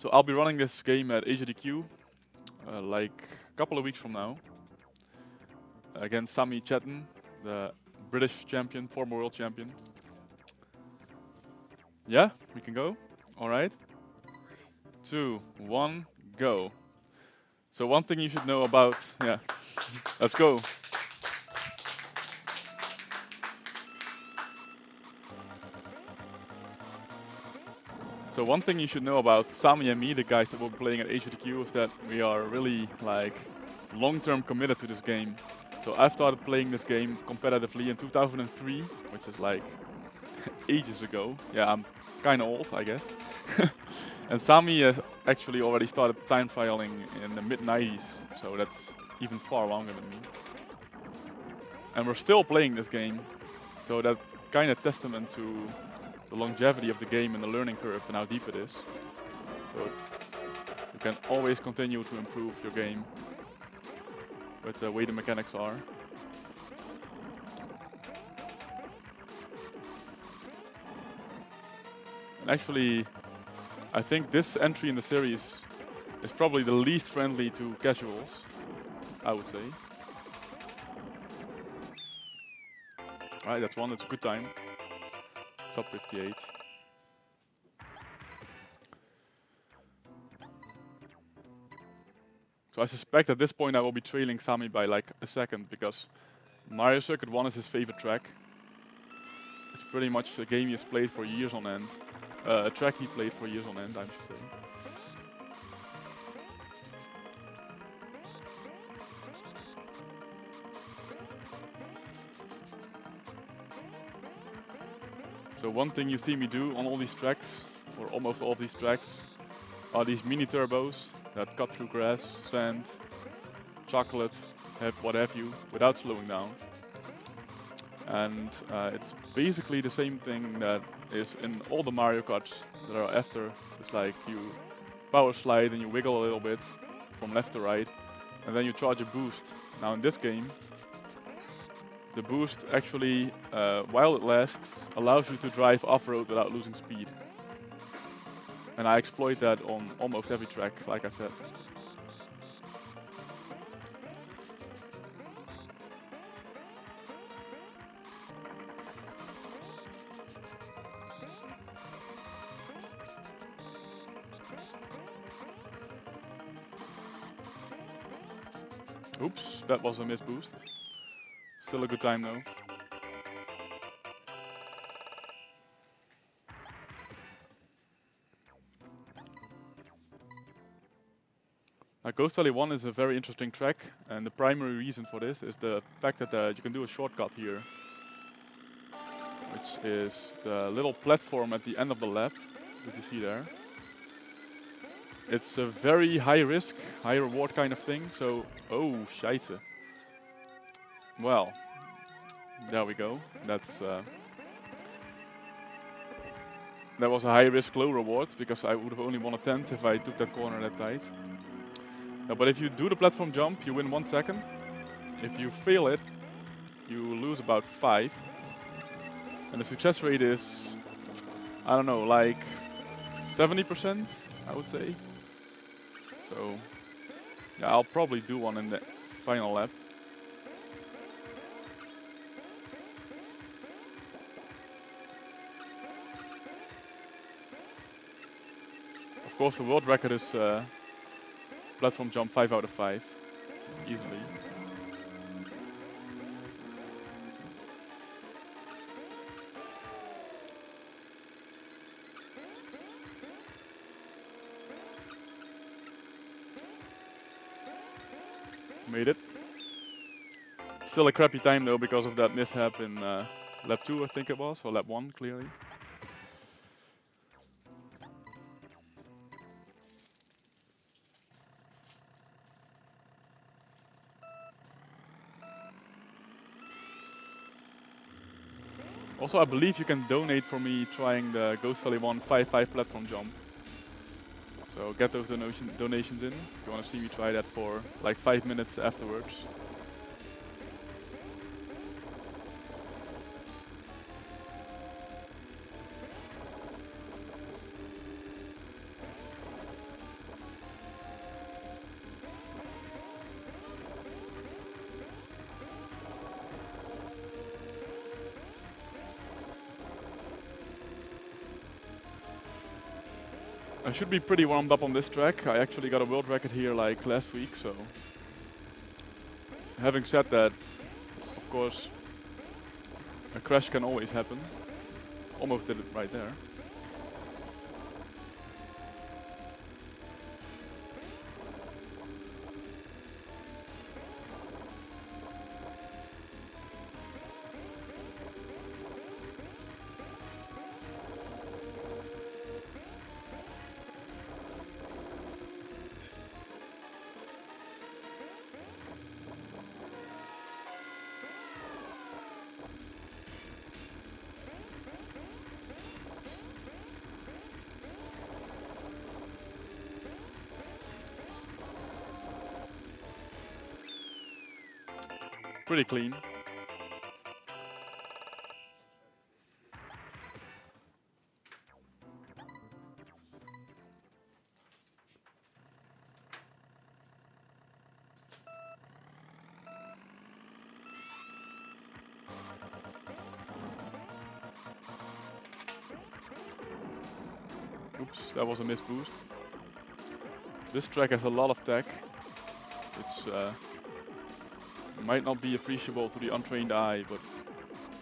So I'll be running this game at HDQ like a couple of weeks from now against Sami Chetan, the British champion, former world champion. Yeah, we can go. All right. 2, 1, go. So one thing you should know about, yeah, let's go. So one thing you should know about Sami and me, the guys that will be playing at HDQ, is that we are really like long-term committed to this game. So I started playing this game competitively in 2003, which is like ages ago. Yeah, I'm kind of old, I guess. And Sami has actually already started time trialing in the mid-90s, so that's even far longer than me. And we're still playing this game, so that kind of testament to the longevity of the game and the learning curve and how deep it is. So you can always continue to improve your game with the way the mechanics are. And actually, I think this entry in the series is probably the least friendly to casuals, I would say. Alright, that's one, that's a good time. Sub 58. So I suspect at this point I will be trailing Sami by like a second, because Mario Circuit 1 is his favorite track. It's pretty much a game he has played for years on end. A track he played for years on end, I should say. So one thing you see me do on all these tracks, or almost all of these tracks, are these mini turbos that cut through grass, sand, chocolate, what have you, without slowing down. And it's basically the same thing that is in all the Mario Karts that are after. It's like you power slide and you wiggle a little bit from left to right, and then you charge a boost. Now in this game, the boost actually, while it lasts, allows you to drive off-road without losing speed. And I exploit that on almost every track, like I said. Oops, that was a missed boost. Still a good time though. Ghost Valley 1 is a very interesting track, and the primary reason for this is the fact that you can do a shortcut here, which is the little platform at the end of the lap that you see there. It's a very high risk, high reward kind of thing, so... Oh, scheisse. Well, there we go. That's... that was a high risk, low reward, because I would have only won a 10th if I took that corner that tight. But if you do the platform jump, you win 1 second. If you fail it, you lose about 5. And the success rate is, I don't know, like 70%, I would say. So, yeah, I'll probably do one in the final lap. Of course, the world record is platform jump 5 out of 5, easily. Made it. Still a crappy time though because of that mishap in lap 2, I think it was, or lap 1 clearly. Also, I believe you can donate for me trying the Ghost Valley 1 5-5 platform jump. So get those donations in if you want to see me try that for like 5 minutes afterwards. I should be pretty warmed up on this track. I actually got a world record here like last week, so having said that, of course, a crash can always happen. Almost did it right there. Pretty clean. Oops, that was a missed boost. This track has a lot of tech, which might not be appreciable to the untrained eye, but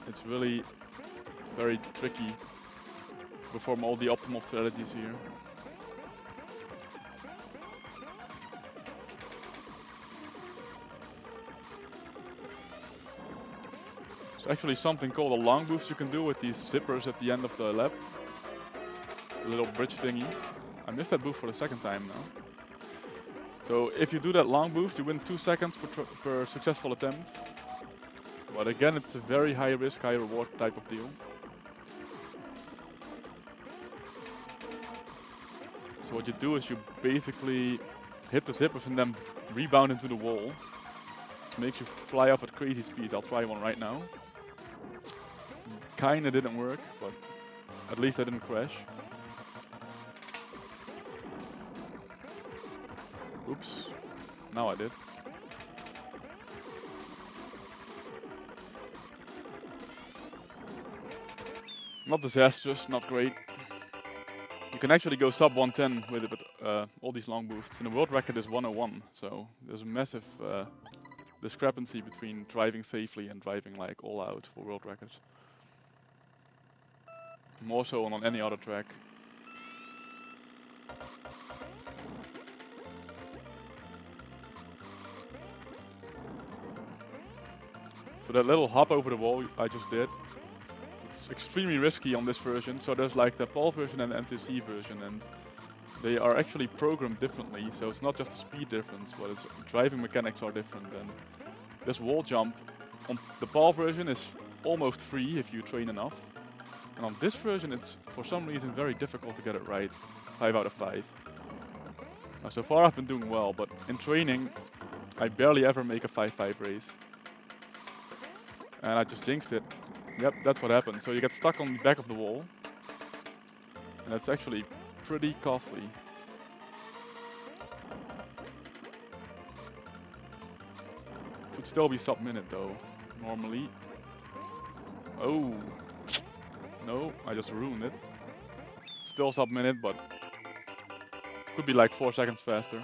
it's really very tricky to perform all the optimal strategies here. There's actually something called a long boost you can do with these zippers at the end of the lap. A little bridge thingy. I missed that boost for the second time now. So if you do that long boost, you win 2 seconds per successful attempt. But again, it's a very high risk, high reward type of deal. So what you do is you basically hit the zippers and then rebound into the wall. This makes you fly off at crazy speed. I'll try one right now. Kinda didn't work, but at least I didn't crash. Oops, now I did. Not disastrous, not great. You can actually go sub 110 with it, but all these long boosts. And the world record is 101, so there's a massive discrepancy between driving safely and driving like all out for world records. More so on any other track. So that little hop over the wall I just did, it's extremely risky on this version. So there's like the PAL version and the NTC version, and they are actually programmed differently. So it's not just a speed difference, but it's driving mechanics are different. And this wall jump on the PAL version is almost free if you train enough. And on this version it's for some reason very difficult to get it right. 5 out of 5. Now so far I've been doing well, but in training I barely ever make a 5-5 race. And I just jinxed it. Yep, that's what happened. So you get stuck on the back of the wall. And that's actually pretty costly. Should still be sub-minute though, normally. Oh. No, I just ruined it. Still sub-minute, but could be like 4 seconds faster.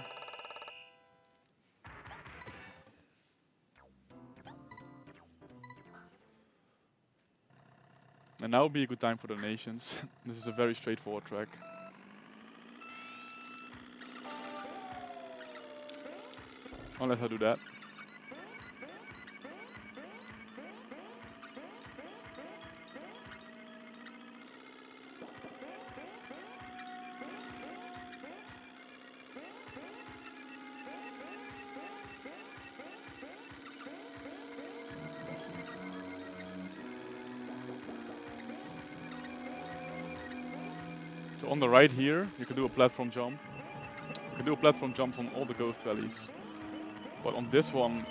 And now would be a good time for donations. This is a very straightforward track. Unless I do that. So on the right here, you can do a platform jump. You can do a platform jump on all the ghost valleys. But on this one,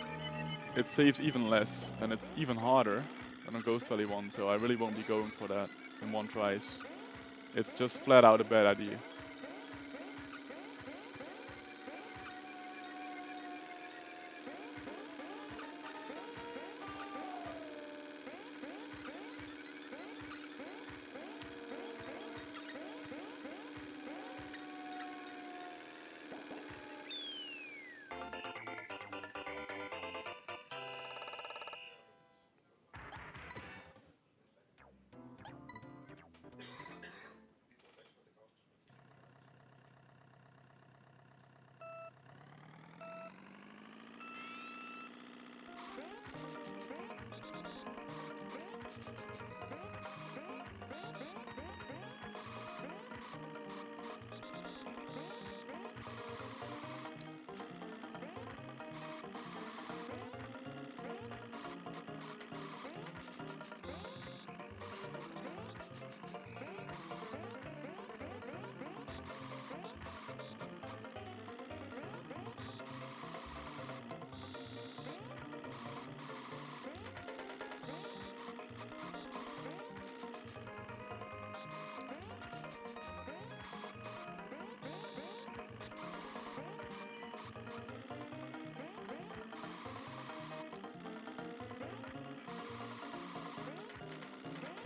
it saves even less, and it's even harder than on Ghost Valley 1, so I really won't be going for that in one try. It's just flat out a bad idea.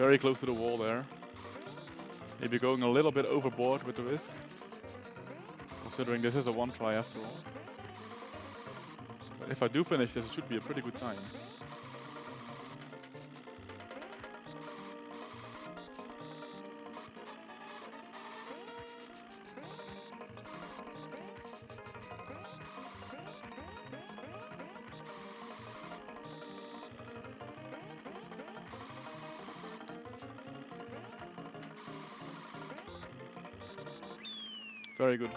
Very close to the wall there. Maybe going a little bit overboard with the risk, considering this is a one try after all. But if I do finish this, it should be a pretty good time. Very good.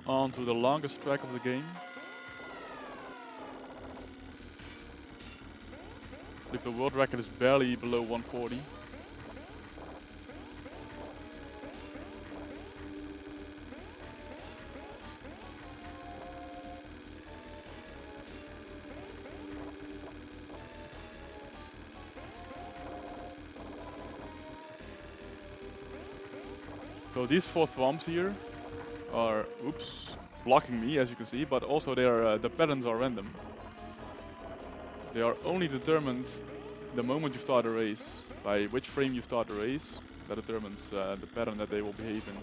On to the longest track of the game. I believe the world record is barely below 140. So these 4 thwomps here are, blocking me, as you can see, but also they are, the patterns are random. They are only determined the moment you start a race. By which frame you start the race, that determines the pattern that they will behave in.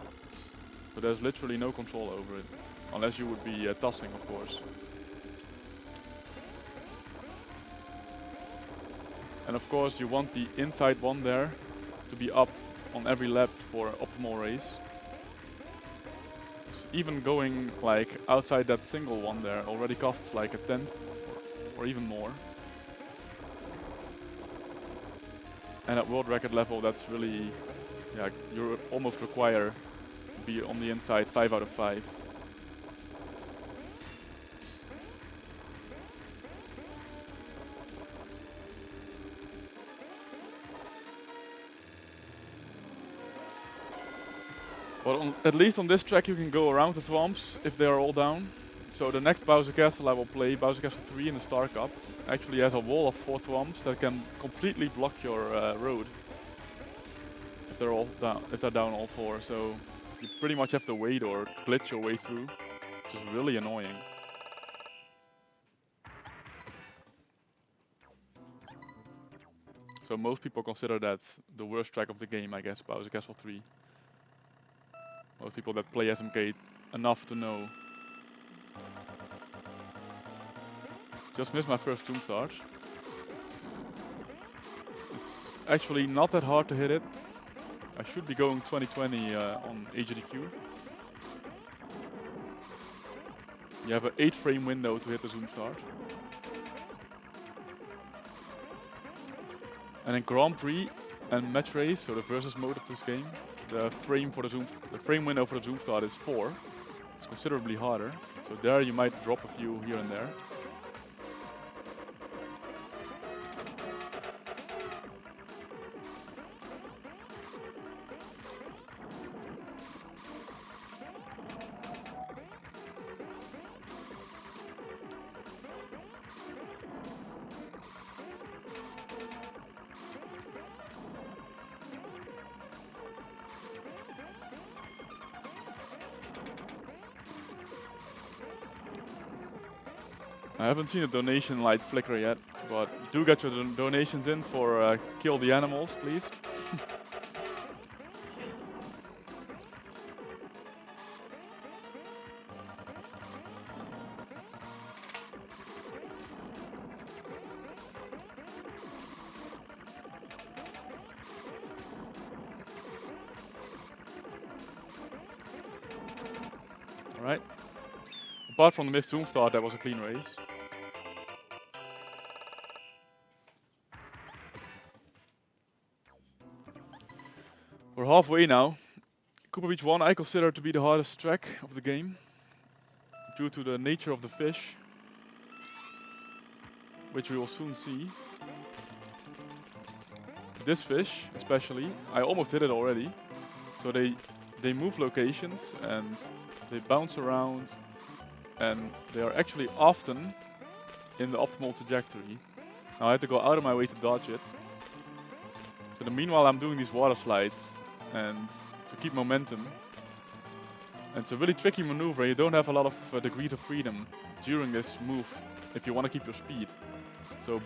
So there's literally no control over it, unless you would be tossing, of course. And of course you want the inside one there to be up on every lap for optimal race. Even going like outside that single one there already costs like a 10th or even more. And at world record level, that's really, yeah, you almost require to be on the inside 5 out of 5. But at least on this track you can go around the thwomps if they are all down. So the next Bowser Castle I will play, Bowser Castle 3 in the Star Cup, actually has a wall of 4 thwomps that can completely block your road if they're all down. If they're down all 4, so you pretty much have to wait or glitch your way through, which is really annoying. So most people consider that the worst track of the game, I guess, Bowser Castle 3. Most people that play SMK enough to know. Just missed my first zoom start. It's actually not that hard to hit it. I should be going 2020 on HDQ. You have an 8 frame window to hit the zoom start. And in Grand Prix and Match Race, so the versus mode of this game, the frame window for the zoom start is 4. It's considerably harder. So there you might drop a few here and there. I haven't seen a donation light flicker yet, but do get your donations in for Kill the Animals, please. Alright. Apart from the missed zoom start, that was a clean race. We're halfway now. Cooper Beach 1 I consider to be the hardest track of the game, due to the nature of the fish, which we will soon see. This fish, especially, I almost hit it already. So they move locations and they bounce around, and they are actually often in the optimal trajectory. Now I have to go out of my way to dodge it. So the meanwhile I'm doing these water slides and to keep momentum. And it's a really tricky maneuver. You don't have a lot of degrees of freedom during this move if you want to keep your speed. So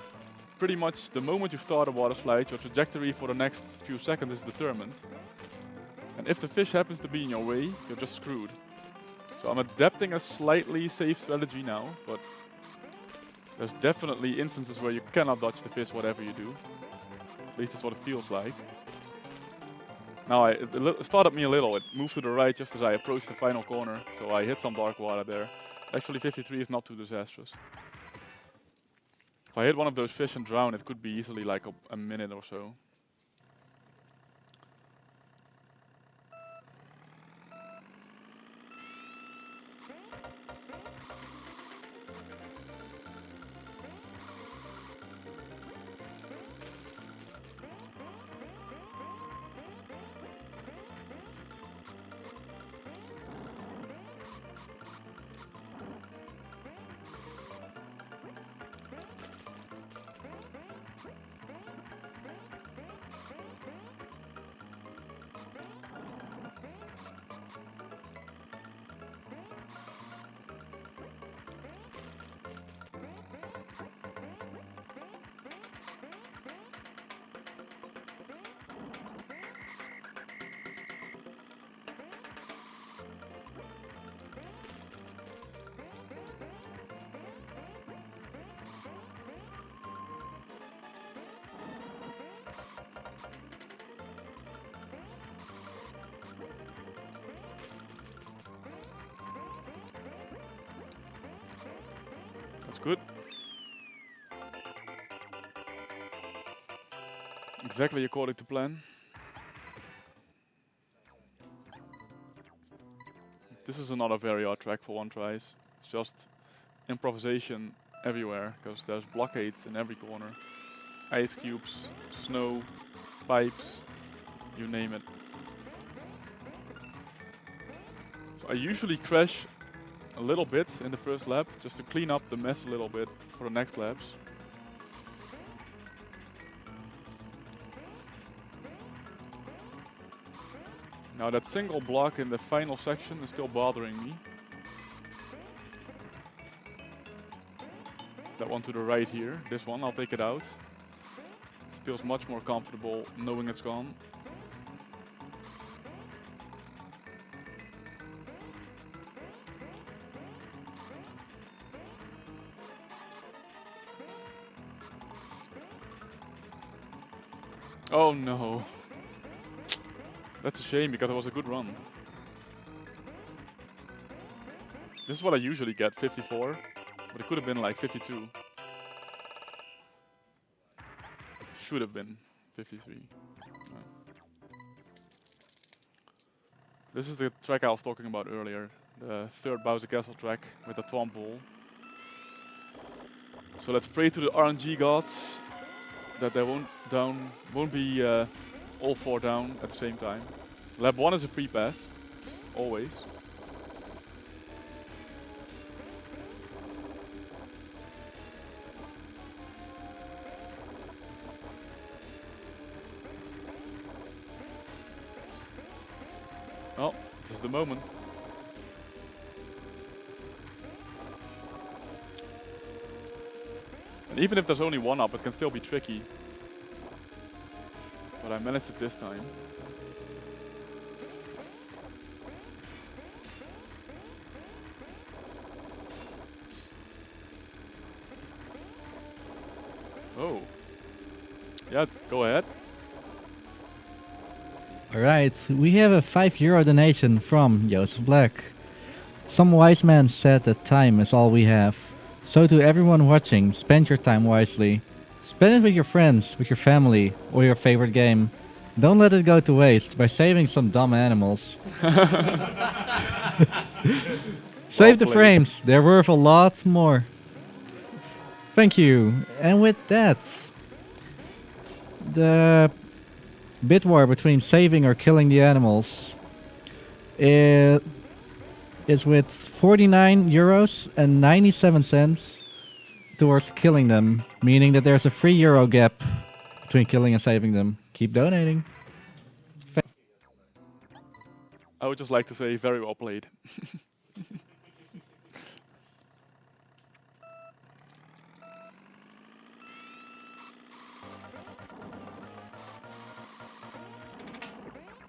pretty much the moment you start a water slide, your trajectory for the next few seconds is determined. And if the fish happens to be in your way, you're just screwed. So I'm adapting a slightly safe strategy now, but there's definitely instances where you cannot dodge the fish whatever you do. At least that's what it feels like. Now it started me a little. It moved to the right just as I approached the final corner, so I hit some dark water there. Actually 53 is not too disastrous. If I hit one of those fish and drown, it could be easily like a minute or so. That's good. Exactly according to plan. This is another very hard track for one tries. It's just improvisation everywhere, because there's blockades in every corner. Ice cubes, snow, pipes, you name it. So I usually crash a little bit in the first lap, just to clean up the mess a little bit for the next laps. Now that single block in the final section is still bothering me. That one to the right here, this one, I'll take it out. It feels much more comfortable knowing it's gone. Oh no. That's a shame because it was a good run. This is what I usually get, 54. But it could have been like 52. Should have been 53. No. This is the track I was talking about earlier. The third Bowser Castle track with the Twomp Ball. So let's pray to the RNG gods that they won't be all four down at the same time. Lap 1 is a free pass, always. Well, this is the moment. And even if there's only one up, it can still be tricky. But I managed it this time. Oh. Yeah, go ahead. Alright, we have a €5 donation from Joseph Black. Some wise man said that time is all we have. So to everyone watching, spend your time wisely. Spend it with your friends, with your family, or your favorite game. Don't let it go to waste by saving some dumb animals. Save the frames, they're worth a lot more. Thank you. And with that, the bid war between saving or killing the animals is with €49.97 towards killing them, meaning that there's a €3 gap between killing and saving them. Keep donating. I would just like to say very well played.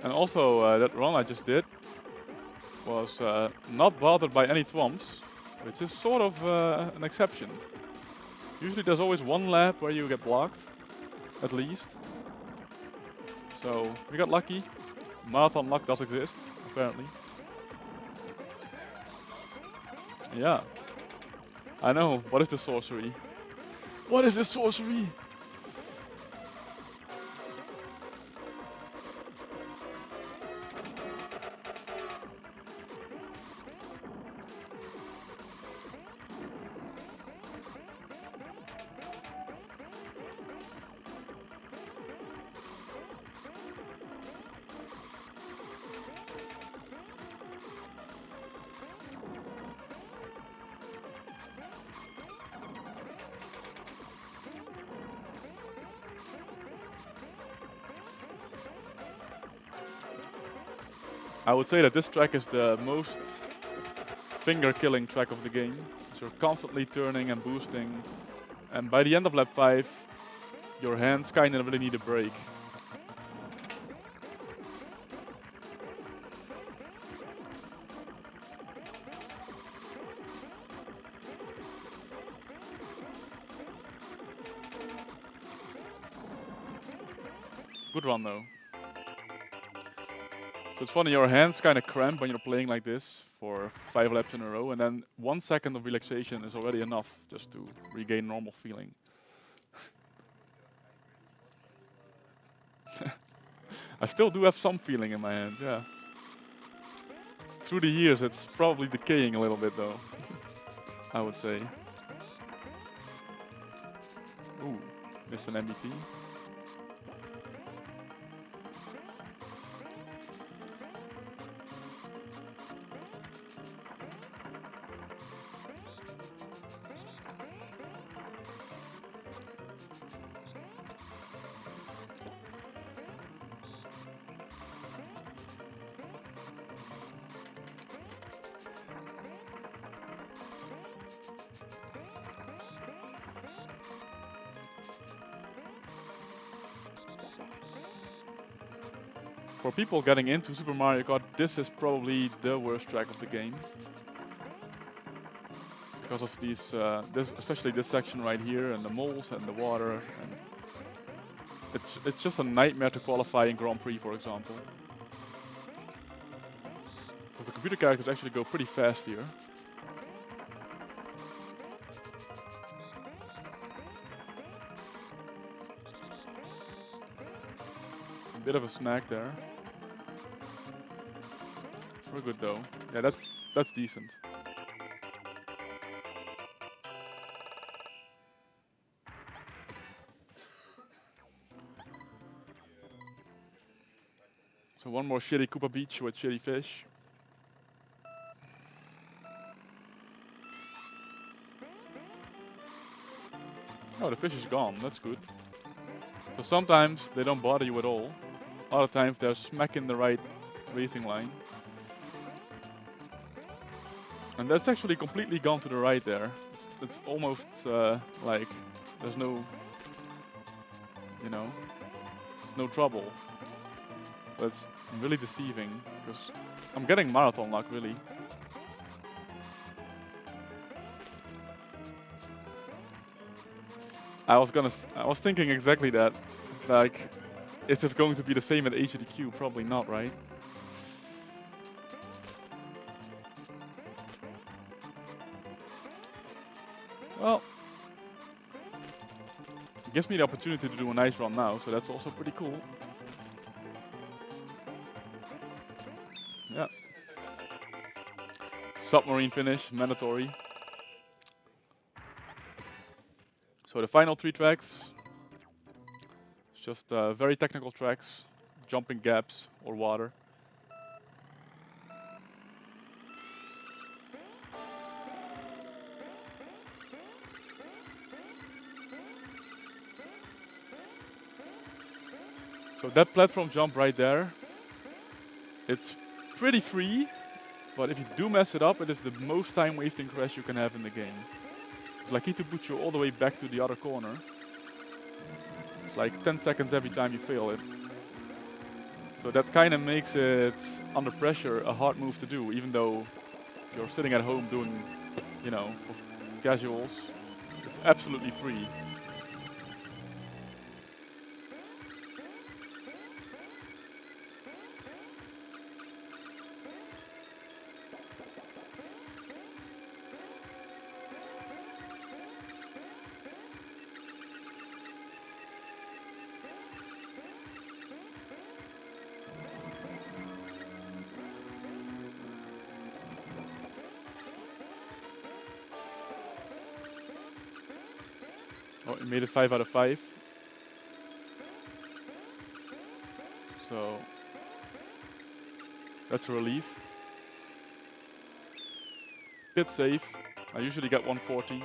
And also, that run I just did was not bothered by any thwomps, which is sort of an exception. Usually there's always one lap where you get blocked, at least. So we got lucky. Marathon luck does exist, apparently. Yeah. I know. What is the sorcery? What is the sorcery? I would say that this track is the most finger-killing track of the game. So you're constantly turning and boosting, and by the end of lap 5, your hands kind of really need a break. Good run though. So it's funny, your hands kind of cramp when you're playing like this for 5 laps in a row, and then 1 second of relaxation is already enough just to regain normal feeling. I still do have some feeling in my hand, yeah. Through the years it's probably decaying a little bit though, I would say. Ooh, missed an MBT. For people getting into Super Mario Kart, this is probably the worst track of the game. Because of these, especially this section right here, and the moles and the water. And it's just a nightmare to qualify in Grand Prix, for example. Because the computer characters actually go pretty fast here. A bit of a snag there. We're good though. Yeah, that's decent. So one more shitty Koopa Beach with shitty fish. Oh, the fish is gone. That's good. So sometimes they don't bother you at all. Other times they're smack in the right racing line. And that's actually completely gone to the right there. It's almost like there's no, there's no trouble. But it's really deceiving because I'm getting marathon luck really. I was thinking exactly that. It's like, is this going to be the same at HDQ? Probably not, right? Well, it gives me the opportunity to do a nice run now, so that's also pretty cool. Yeah. Submarine finish, mandatory. So the final 3 tracks, it's just very technical tracks, jumping gaps or water. So that platform jump right there, it's pretty free, but if you do mess it up, it is the most time wasting crash you can have in the game. It's like to put you all the way back to the other corner. It's like 10 seconds every time you fail it. So that kind of makes it, under pressure, a hard move to do, even though you're sitting at home doing, you know, for casuals, it's absolutely free. Oh, it made it 5 out of 5. So that's a relief. Bit safe. I usually get 114.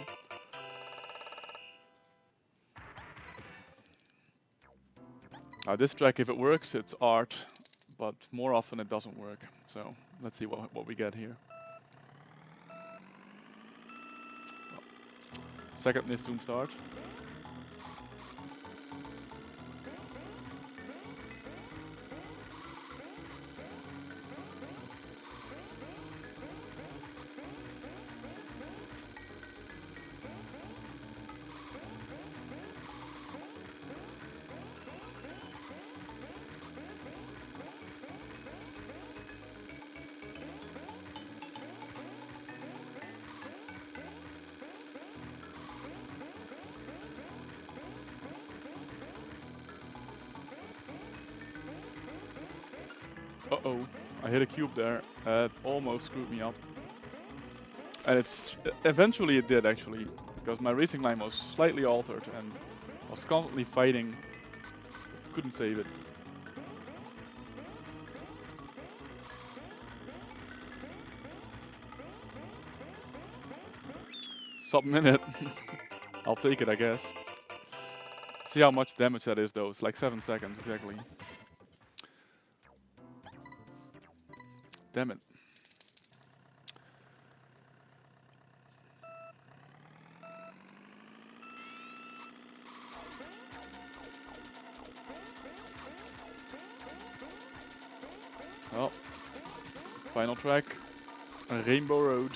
Now this track, if it works, it's art, but more often it doesn't work. So let's see what we get here. Second miss zoom start. Uh-oh, I hit a cube there. It almost screwed me up. And eventually it did actually, because my racing line was slightly altered and I was constantly fighting, couldn't save it. Sub-minute. I'll take it, I guess. See how much damage that is though, it's like 7 seconds exactly. Damn it. Well, final track, Rainbow Road.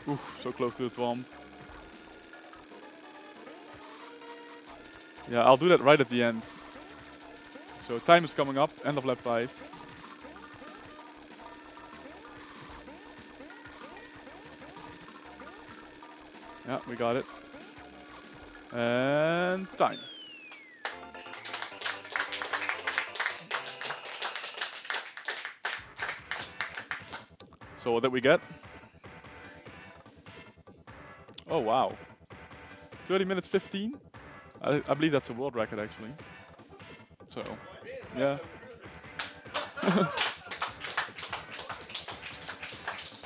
Oof, so close to the twomp. Yeah, I'll do that right at the end. So time is coming up, end of lap 5. Yeah, we got it. And time. So what did we get? Oh wow. 30 minutes 15? I believe that's a world record actually. So, yeah.